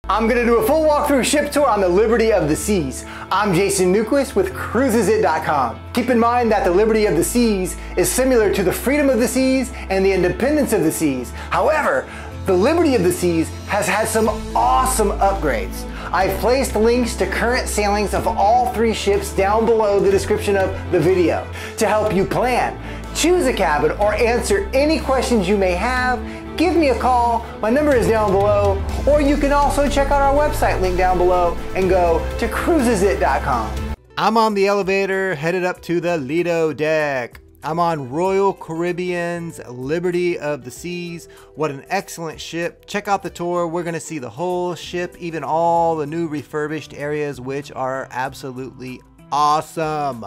I'm going to do a full walkthrough ship tour on the Liberty of the Seas. I'm Jason Newquist with Cruisesit.com. Keep in mind that the Liberty of the Seas is similar to the Freedom of the Seas and the Independence of the Seas. However, the Liberty of the Seas has had some awesome upgrades. I've placed links to current sailings of all three ships down below the description of the video to help you plan, choose a cabin, or answer any questions you may have. Give me a call, my number is down below, or you can also check out our website link down below and go to Cruisesit.com. I'm on the elevator headed up to the Lido deck. I'm on Royal Caribbean's Liberty of the Seas. What an excellent ship. Check out the tour. We're going to see the whole ship, even all the new refurbished areas, which are absolutely awesome.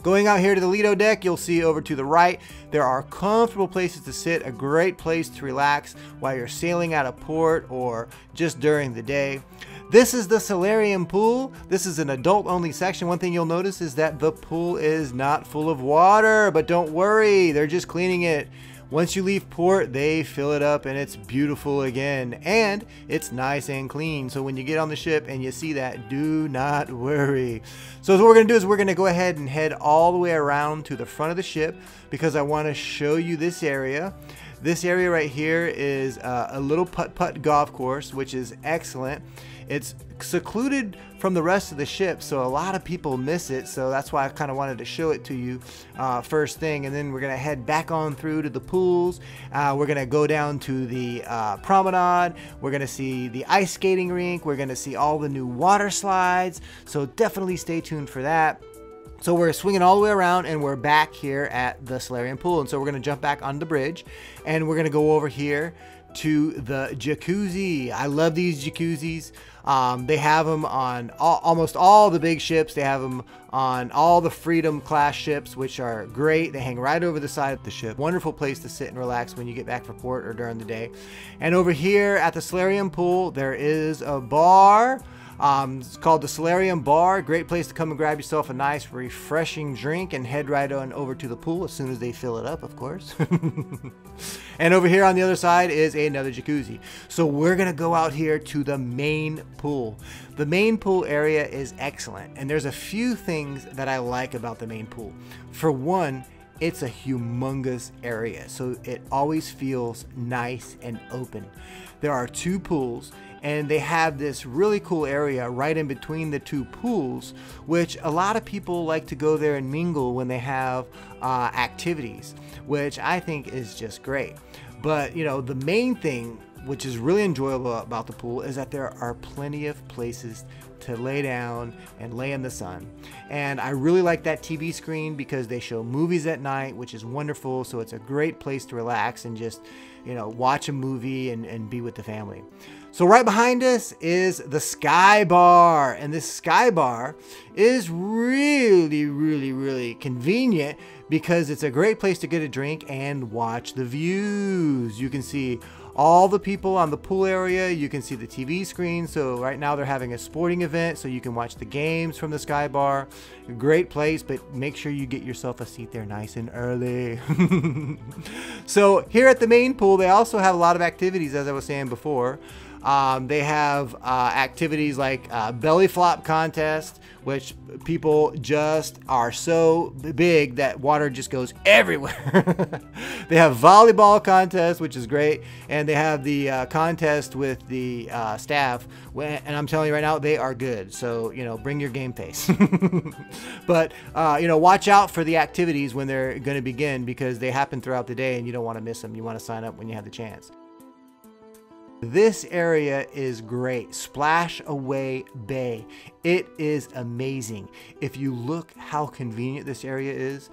Going out here to the Lido deck, you'll see over to the right, there are comfortable places to sit, a great place to relax while you're sailing out of port or just during the day. This is the Solarium pool. This is an adult only section. One thing you'll notice is that the pool is not full of water, but don't worry, they're just cleaning it. Once you leave port, they fill it up and it's beautiful again. And it's nice and clean. So when you get on the ship and you see that, do not worry. So what we're gonna do is we're gonna go ahead and head all the way around to the front of the ship because I wanna show you this area. This area right here is a little putt-putt golf course, which is excellent. It's secluded from the rest of the ship, so a lot of people miss it. So that's why I kind of wanted to show it to you first thing. And then we're going to head back on through to the pools. We're going to go down to the promenade. We're going to see the ice skating rink. We're going to see all the new water slides. So definitely stay tuned for that. So we're swinging all the way around and we're back here at the Solarium pool. And so we're going to jump back on the bridge and we're going to go over here to the jacuzzi. I love these jacuzzis. They have them on almost all the big ships. They have them on all the Freedom class ships, which are great. They hang right over the side of the ship. Wonderful place to sit and relax when you get back from port or during the day. And over here at the Solarium pool, there is a bar. It's called the Solarium Bar. Great place to come and grab yourself a nice refreshing drink and head right on over to the pool as soon as they fill it up, of course. And over here on the other side is another jacuzzi. So we're gonna go out here to the main pool. The main pool area is excellent, and there's a few things that I like about the main pool. For one, it's a humongous area, so it always feels nice and open. There are two pools, and they have this really cool area right in between the two pools, which a lot of people like to go there and mingle when they have activities, which I think is just great. But you know, the main thing which is really enjoyable about the pool is that there are plenty of places to lay down and lay in the sun. And I really like that TV screen because they show movies at night, which is wonderful. So it's a great place to relax and just, you know, watch a movie and be with the family. So right behind us is the Sky Bar, and this Sky Bar is really convenient because it's a great place to get a drink and watch the views. You can see all the people on the pool area. You can see the TV screen. So right now they're having a sporting event, so you can watch the games from the Sky Bar. A great place, but make sure you get yourself a seat there nice and early. So here at the main pool, they also have a lot of activities, as I was saying before. They have activities like belly flop contest, which people just are so big that water just goes everywhere. They have volleyball contest, which is great, and they have the contest with the staff, and I'm telling you right now, they are good. So, you know, bring your game face. But, you know, watch out for the activities when they're going to begin because they happen throughout the day and you don't want to miss them. You want to sign up when you have the chance. This area is great. Splash Away Bay. It is amazing. If you look how convenient this area is,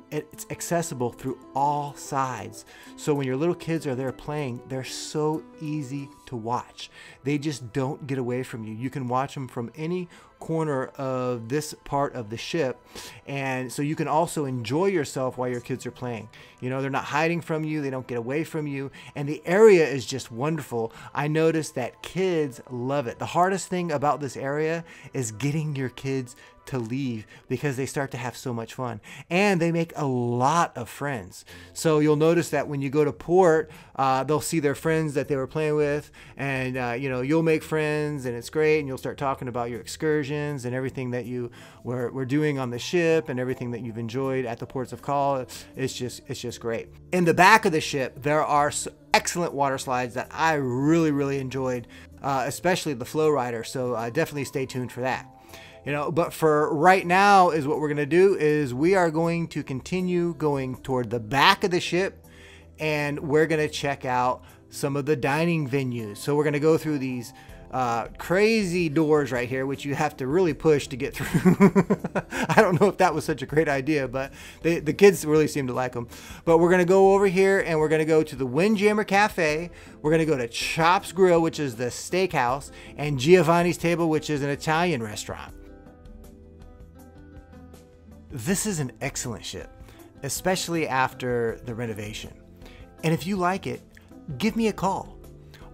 it's accessible through all sides. So when your little kids are there playing, they're so easy to watch. They just don't get away from you. You can watch them from any corner of this part of the ship, and so you can also enjoy yourself while your kids are playing. You know, they're not hiding from you, they don't get away from you, and the area is just wonderful. I noticed that kids love it. The hardest thing about this area is getting your kids to leave because they start to have so much fun, and they make a lot of friends. So you'll notice that when you go to port, they'll see their friends that they were playing with, and you'll make friends, and it's great, and you'll start talking about your excursions and everything that you were doing on the ship and everything that you've enjoyed at the ports of call. It's just great. In the back of the ship, there are excellent water slides that I really enjoyed, especially the Flow Rider. So definitely stay tuned for that. But for right now, is what we're going to do is we are going to continue going toward the back of the ship, and we're going to check out some of the dining venues. So we're going to go through these crazy doors right here, which you have to really push to get through. I don't know if that was such a great idea, but the kids really seem to like them. But we're going to go over here, and we're going to go to the Windjammer Cafe. We're going to go to Chops Grill, which is the steakhouse, and Giovanni's Table, which is an Italian restaurant. This is an excellent ship, especially after the renovation. And if you like it, give me a call.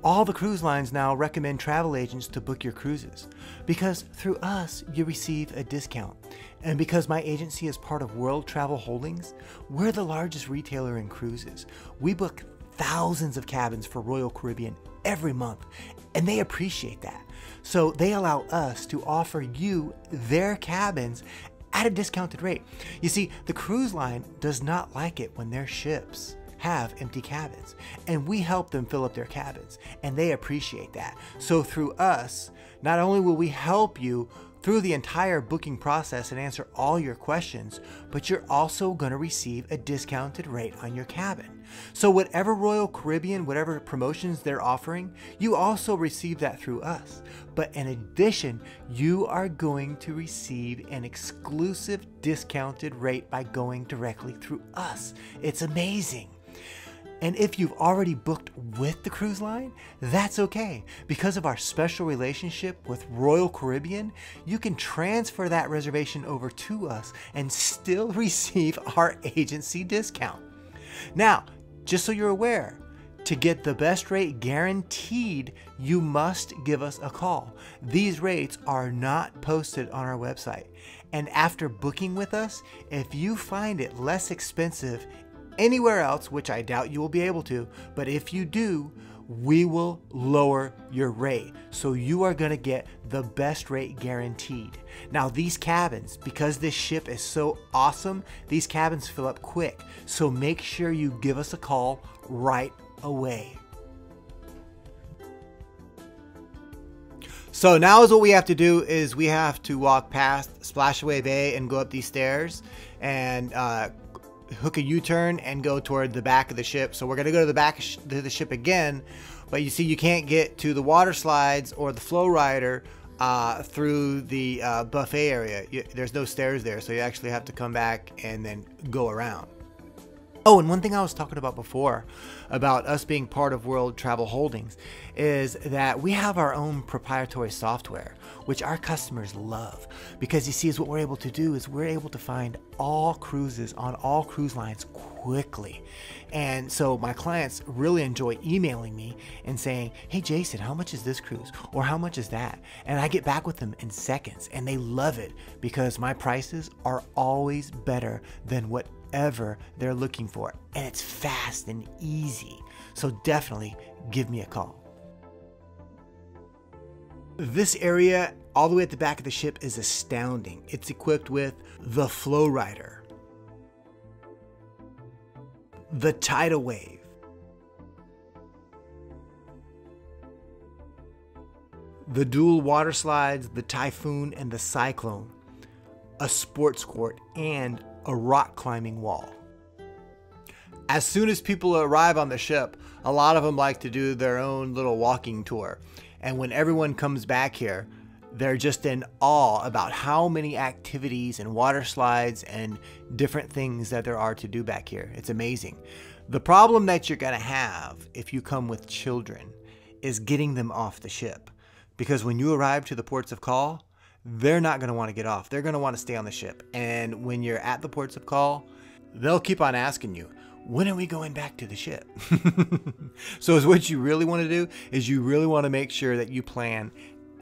All the cruise lines now recommend travel agents to book your cruises because through us, you receive a discount. And because my agency is part of World Travel Holdings, we're the largest retailer in cruises. We book thousands of cabins for Royal Caribbean every month, and they appreciate that. So they allow us to offer you their cabins at a discounted rate. You see, the cruise line does not like it when their ships have empty cabins, and we help them fill up their cabins, and they appreciate that. So through us, not only will we help you through the entire booking process and answer all your questions, but you're also going to receive a discounted rate on your cabin. So whatever Royal Caribbean, whatever promotions they're offering, you also receive that through us. But in addition, you are going to receive an exclusive discounted rate by going directly through us. It's amazing. And if you've already booked with the cruise line, that's okay. Because of our special relationship with Royal Caribbean, you can transfer that reservation over to us and still receive our agency discount. Now, just so you're aware, to get the best rate guaranteed, you must give us a call. These rates are not posted on our website. And after booking with us, if you find it less expensive anywhere else, which I doubt you will be able to, but if you do, we will lower your rate. So you are going to get the best rate guaranteed. Now these cabins, because this ship is so awesome, these cabins fill up quick. So make sure you give us a call right away. So now is what we have to do is we have to walk past Splashaway Bay and go up these stairs and hook a U-turn and go toward the back of the ship. So we're going to go to the back of the ship again, but you see you can't get to the water slides or the Flow Rider through the buffet area. There's no stairs there, so you actually have to come back and then go around. Oh, and one thing I was talking about before about us being part of World Travel Holdings is that we have our own proprietary software, which our customers love. Because you see, is what we're able to do is we're able to find all cruises on all cruise lines quickly. And so my clients really enjoy emailing me and saying, hey Jason, how much is this cruise? Or how much is that? And I get back with them in seconds, and they love it because my prices are always better than whatever they're looking for, and it's fast and easy. So definitely give me a call. This area all the way at the back of the ship is astounding. It's equipped with the Flow Rider, the Tidal Wave, the dual water slides, the Typhoon and the Cyclone, a sports court, and a rock climbing wall. As soon as people arrive on the ship, a lot of them like to do their own little walking tour. And when everyone comes back here, they're just in awe about how many activities and water slides and different things that there are to do back here. It's amazing. The problem that you're going to have if you come with children is getting them off the ship. Because when you arrive to the ports of call, they're not going to want to get off. They're going to want to stay on the ship. And when you're at the ports of call, they'll keep on asking you, when are we going back to the ship? So what you really want to do is you really want to make sure that you plan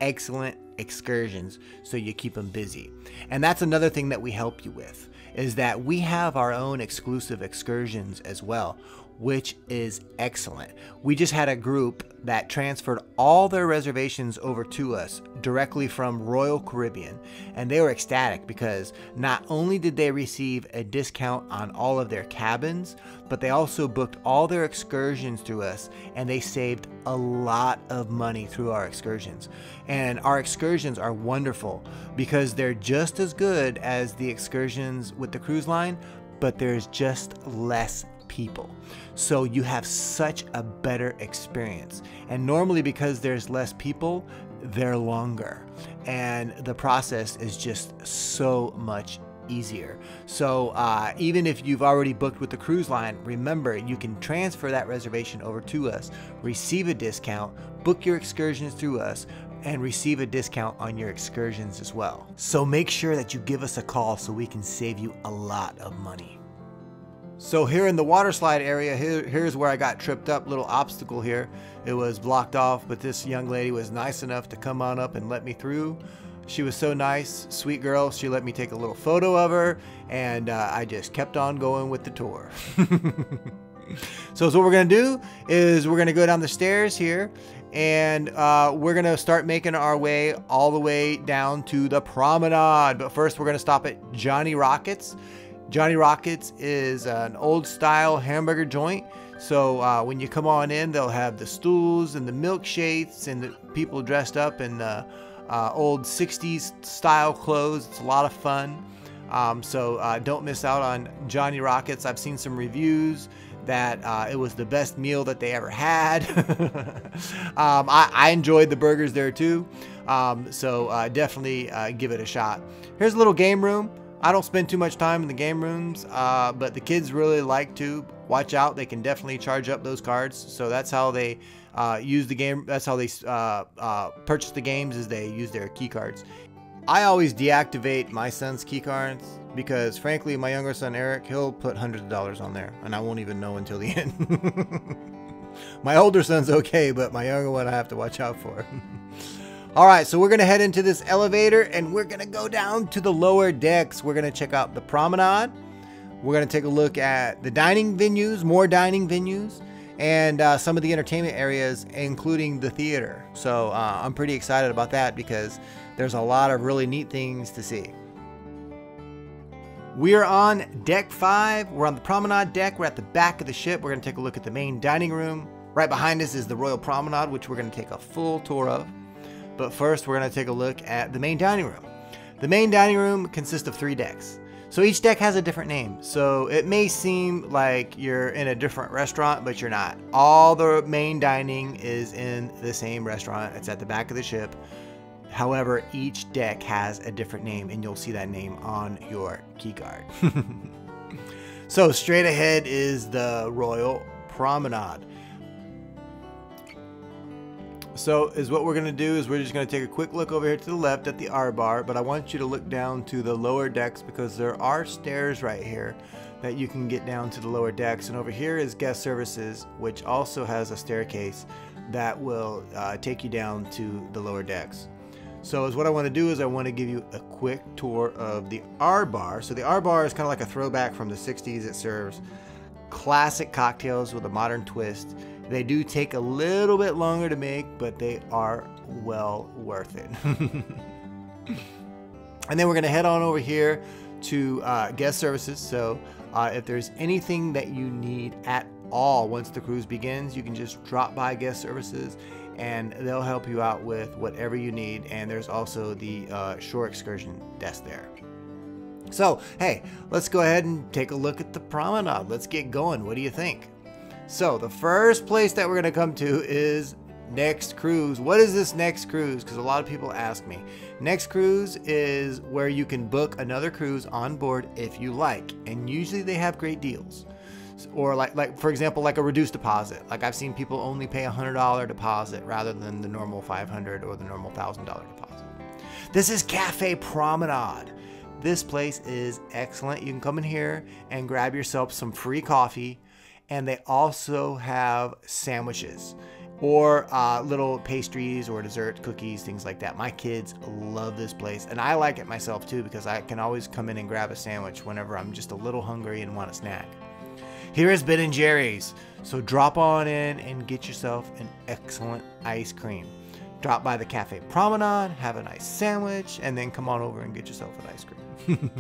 excellent excursions so you keep them busy. And that's another thing that we help you with, is that we have our own exclusive excursions as well, which is excellent. We just had a group that transferred all their reservations over to us directly from Royal Caribbean, and they were ecstatic because not only did they receive a discount on all of their cabins, but they also booked all their excursions through us, and they saved a lot of money through our excursions. And our excursions are wonderful because they're just as good as the excursions with the cruise line, but there's just less people. So you have such a better experience. And normally, because there's less people, they're longer. And the process is just so much easier. So even if you've already booked with the cruise line, remember, you can transfer that reservation over to us, receive a discount, book your excursions through us, and receive a discount on your excursions as well. So make sure that you give us a call so we can save you a lot of money. So here in the water slide area, here's where I got tripped up, little obstacle here. It was blocked off, but this young lady was nice enough to come on up and let me through. She was so nice, sweet girl. She let me take a little photo of her, and I just kept on going with the tour. So what we're gonna do is we're gonna go down the stairs here, and we're gonna start making our way all the way down to the promenade. But first we're gonna stop at Johnny Rockets. Johnny Rockets is an old style hamburger joint. So when you come on in, they'll have the stools and the milkshakes and the people dressed up in the old 60s style clothes. It's a lot of fun. So don't miss out on Johnny Rockets. I've seen some reviews that it was the best meal that they ever had. I enjoyed the burgers there too. So definitely give it a shot. Here's a little game room. I don't spend too much time in the game rooms, but the kids really like to. Watch out, they can definitely charge up those cards. So that's how they use the game. That's how they purchase the games, is they use their key cards. I always deactivate my son's key cards because, frankly, my younger son Eric, he'll put hundreds of dollars on there, and I won't even know until the end. My older son's okay, but my younger one I have to watch out for. All right, so we're gonna head into this elevator and we're gonna go down to the lower decks. We're gonna check out the promenade. We're gonna take a look at the dining venues, more dining venues, and some of the entertainment areas, including the theater. So I'm pretty excited about that because there's a lot of really neat things to see. We are on deck 5. We're on the promenade deck. We're at the back of the ship. We're gonna take a look at the main dining room. Right behind us is the Royal Promenade, which we're gonna take a full tour of. But first, we're going to take a look at the main dining room. The main dining room consists of 3 decks. So each deck has a different name. So it may seem like you're in a different restaurant, but you're not. All the main dining is in the same restaurant. It's at the back of the ship. However, each deck has a different name, and you'll see that name on your key card. So straight ahead is the Royal Promenade. So what we're going to do is we're just going to take a quick look over here to the left at the R bar, but I want you to look down to the lower decks because there are stairs right here that you can get down to the lower decks. And over here is guest services, which also has a staircase that will take you down to the lower decks. So what I want to do is I want to give you a quick tour of the R bar. So the R bar is kind of like a throwback from the 60s. It serves classic cocktails with a modern twist. They do take a little bit longer to make, but they are well worth it. And then we're going to head on over here to guest services. So if there's anything that you need at all once the cruise begins, you can just drop by guest services and they'll help you out with whatever you need. And there's also the shore excursion desk there. So, hey, let's go ahead and take a look at the promenade. Let's get going. What do you think? So the first place that we're going to come to is Next Cruise. What is this Next Cruise? Because a lot of people ask me. Next Cruise is where you can book another cruise on board if you like. And usually they have great deals. Or like for example, like a reduced deposit. Like I've seen people only pay $100 deposit rather than the normal $500 or the normal $1,000 deposit. This is Cafe Promenade. This place is excellent. You can come in here and grab yourself some free coffee. And they also have sandwiches. or little pastries or dessert, cookies, things like that. My kids love this place, and I like it myself too because I can always come in and grab a sandwich whenever I'm just a little hungry and want a snack. Here is Ben & Jerry's, so drop on in and get yourself an excellent ice cream. Drop by the Cafe Promenade, have a nice sandwich, and then come on over and get yourself an ice cream.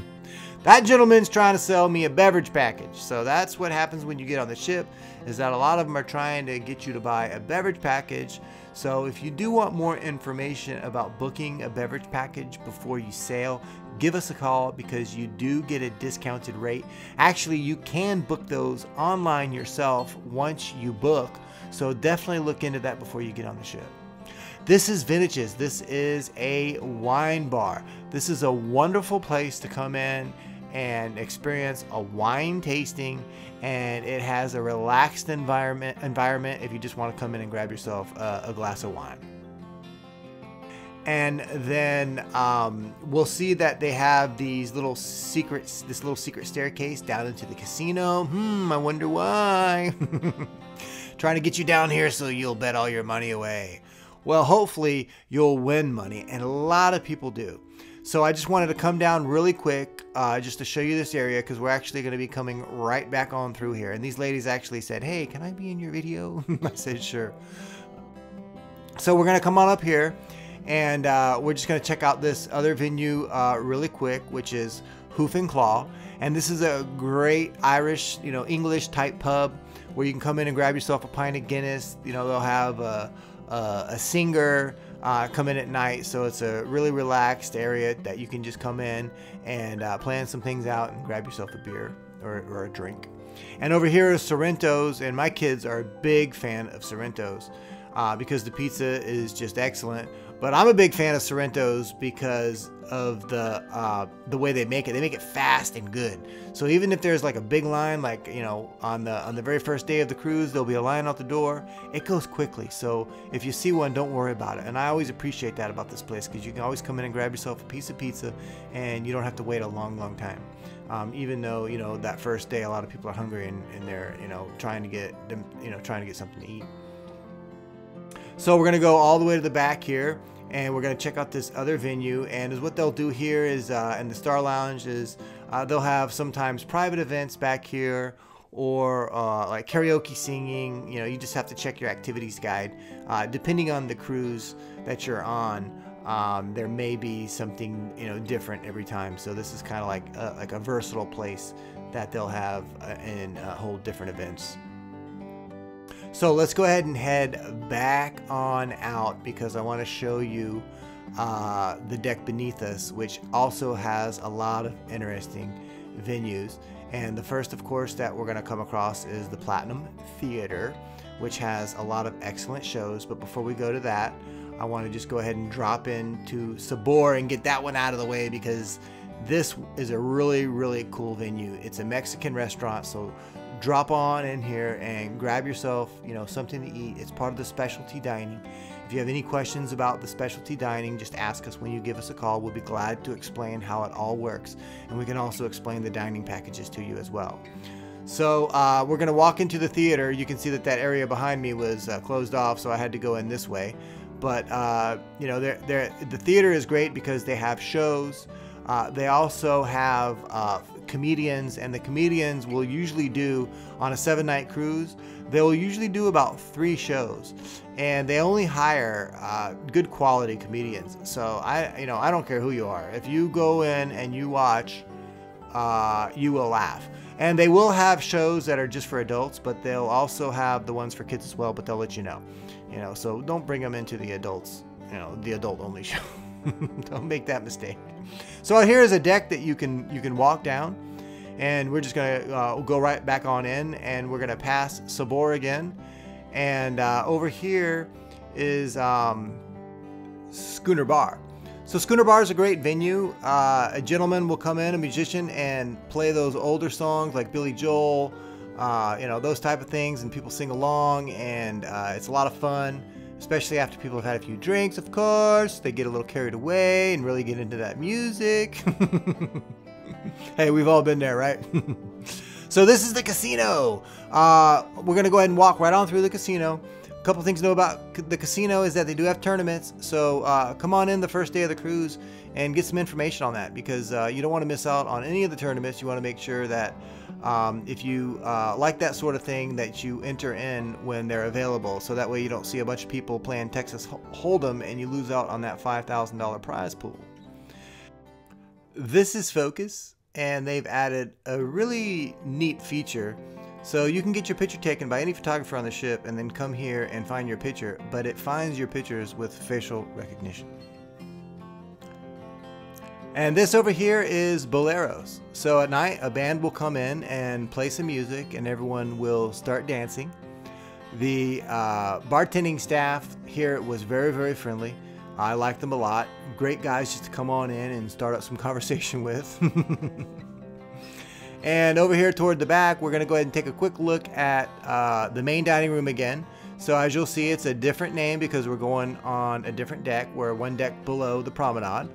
That gentleman's trying to sell me a beverage package. So that's what happens when you get on the ship, is that a lot of them are trying to get you to buy a beverage package. So if you do want more information about booking a beverage package before you sail, give us a call because you do get a discounted rate. Actually, you can book those online yourself once you book. So definitely look into that before you get on the ship. This is Vintages. This is a wine bar. This is a wonderful place to come in and experience a wine tasting, and it has a relaxed environment if you just want to come in and grab yourself a glass of wine. And then we'll see that they have this little secret staircase down into the casino. I wonder why. Trying to get you down here so you'll bet all your money away. Well, hopefully you'll win money, and a lot of people do. So I just wanted to come down really quick just to show you this area, because we're actually going to be coming right back on through here. And these ladies actually said, hey, can I be in your video? I said, sure. So we're going to come on up here, and we're just going to check out this other venue really quick, which is Hoof and Claw. And this is a great Irish, English type pub where you can come in and grab yourself a pint of Guinness. They'll have a singer come in at night, so it's a really relaxed area that you can just come in and plan some things out and grab yourself a beer or a drink. And over here is Sorrento's, and my kids are a big fan of Sorrento's because the pizza is just excellent. But I'm a big fan of Sorrento's because of the way they make it. They make it fast and good. So even if there's like a big line, like on the very first day of the cruise, there'll be a line out the door. It goes quickly. So if you see one, don't worry about it. And I always appreciate that about this place, because you can always come in and grab yourself a piece of pizza, and you don't have to wait a long time. Even though that first day, a lot of people are hungry and they're trying to get something to eat. So we're gonna go all the way to the back here, and we're going to check out this other venue. And what they'll do here is in the Star Lounge is they'll have sometimes private events back here, or like karaoke singing. You just have to check your activities guide. Depending on the cruise that you're on, there may be something different every time. So this is kind of like a versatile place that they'll have and hold different events. So let's go ahead and head back on out, because I want to show you the deck beneath us, which also has a lot of interesting venues. And the first, of course, that we're going to come across is the Platinum Theater, which has a lot of excellent shows. But before we go to that, I want to just go ahead and drop into Sabor and get that one out of the way, because this is a really cool venue. It's a Mexican restaurant, so drop on in here and grab yourself something to eat. It's part of the specialty dining. If you have any questions about the specialty dining, just ask us when you give us a call. We'll be glad to explain how it all works, and we can also explain the dining packages to you as well. So we're going to walk into the theater. You can see that area behind me was closed off, so I had to go in this way. But the theater is great because they have shows. They also have comedians, and the comedians will usually do, on a 7-night cruise, they will usually do about 3 shows, and they only hire good quality comedians. So I don't care who you are. If you go in and you watch, you will laugh. And they will have shows that are just for adults, but they'll also have the ones for kids as well, but they'll let you know. So don't bring them into the adults, the adult only show. Don't make that mistake. So here is a deck that you can walk down, and we're just gonna go right back on in, and we're gonna pass Sabor again, and over here is Schooner Bar. So Schooner Bar is a great venue. A gentleman will come in, a musician, and play those older songs like Billy Joel, those type of things, and people sing along, and it's a lot of fun. Especially after people have had a few drinks, of course. They get a little carried away and really get into that music. Hey, we've all been there, right? So this is the casino. We're going to go ahead and walk right on through the casino. couple things to know about the casino is that they do have tournaments. So come on in the first day of the cruise and get some information on that, because you don't want to miss out on any of the tournaments. You want to make sure that if you like that sort of thing, that you enter in when they're available, so that way you don't see a bunch of people playing Texas Hold'em and you lose out on that $5,000 prize pool. This is Focus, and they've added a really neat feature. So you can get your picture taken by any photographer on the ship and then come here and find your picture, but it finds your pictures with facial recognition. And this over here is Boleros. So at night, a band will come in and play some music and everyone will start dancing. The bartending staff here was very, very friendly. I liked them a lot. Great guys just to come on in and start up some conversation with. And over here toward the back, we're going to go ahead and take a quick look at the main dining room again. So as you'll see, it's a different name because we're going on a different deck. We're one deck below the promenade.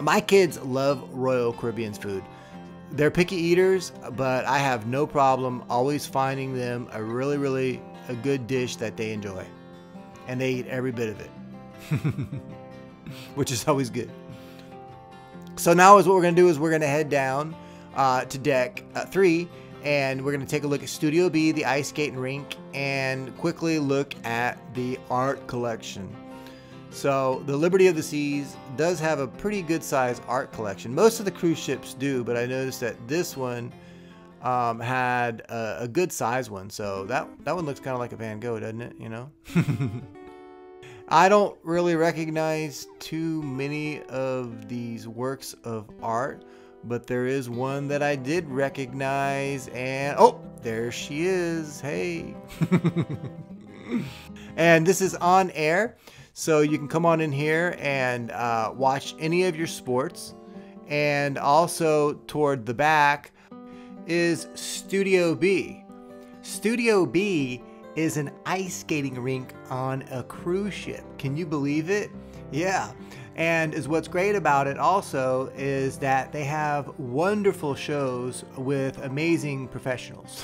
My kids love Royal Caribbean's food. They're picky eaters, but I have no problem always finding them a really a good dish that they enjoy. And they eat every bit of it, which is always good. So now what we're going to do is we're going to head down to deck 3, and we're going to take a look at Studio B, the ice skating rink, and quickly look at the art collection. So the Liberty of the Seas does have a pretty good size art collection. Most of the cruise ships do, but I noticed that this one had a good size one. So that one looks kind of like a Van Gogh, doesn't it? You know? I don't really recognize too many of these works of art, but there is one that I did recognize, and oh, there she is. Hey. And this is on air, so you can come on in here and watch any of your sports. And also toward the back is Studio B. Studio B is an ice skating rink on a cruise ship. Can you believe it? Yeah. And what's great about it also is that they have wonderful shows with amazing professionals.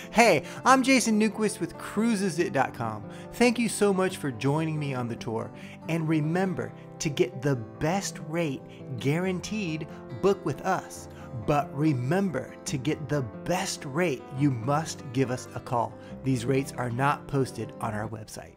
Hey, I'm Jason Newquist with Cruisesit.com. Thank you so much for joining me on the tour. And remember, to get the best rate guaranteed, book with us. But remember, to get the best rate, you must give us a call. These rates are not posted on our website.